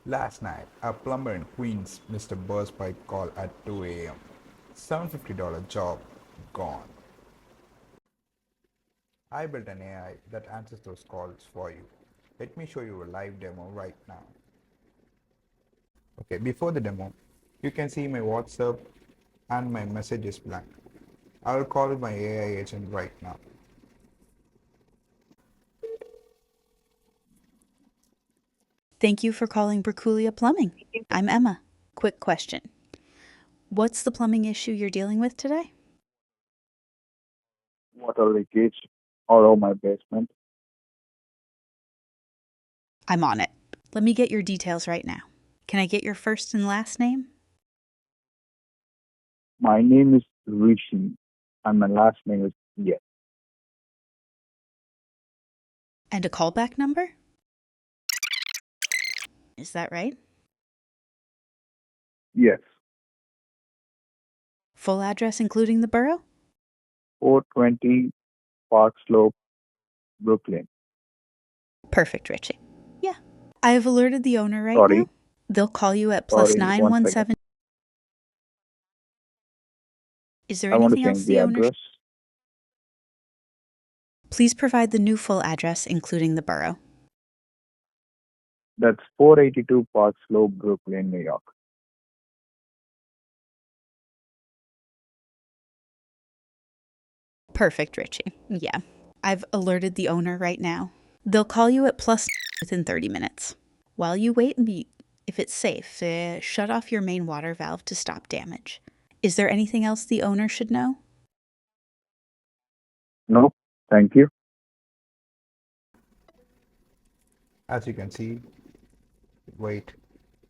Last night, a plumber in Queens missed a burst pipe call at 2 a.m. $750 job gone. I built an AI that answers those calls for you. Let me show you a live demo right now. Okay, before the demo, you can see my WhatsApp and my message is blank. I will call my AI agent right now. Thank you for calling Breculia Plumbing. I'm Emma. Quick question. What's the plumbing issue you're dealing with today? Water leakage all over my basement. I'm on it. Let me get your details right now. Can I get your first and last name? My name is Rishi and my last name is Yes. And a callback number? Is that right? Yes. Full address including the borough? 420 Park Slope, Brooklyn. Perfect, Richie. Yeah. I have alerted the owner right Sorry, now. They'll call you at plus sorry, one second. 917. Is there I want to anything else change the the owner? address. Please provide the new full address including the borough. That's 482 Park Slope, Brooklyn, New York. Perfect, Richie. Yeah. I've alerted the owner right now. They'll call you at plus within 30 minutes. While you wait, if it's safe, shut off your main water valve to stop damage. Is there anything else the owner should know? No, thank you. As you can see, wait,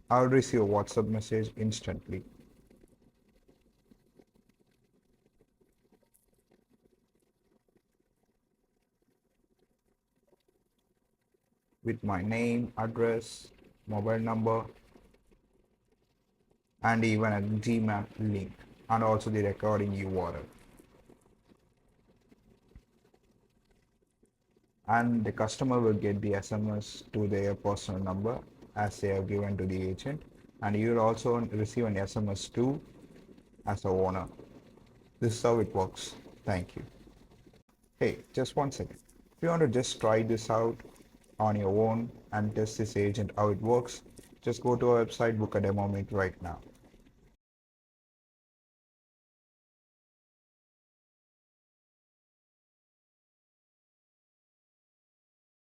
I'll receive a WhatsApp message instantly. With my name, address, mobile number, and even a Gmap link, and also the recording URL. And the customer will get the SMS to their personal number as they have given to the agent, and you will also receive an SMS too as a owner. This is how it works. Thank you. Hey, just one second. If you want to just try this out on your own and test this agent how it works, just go to our website, book a demo meet right now.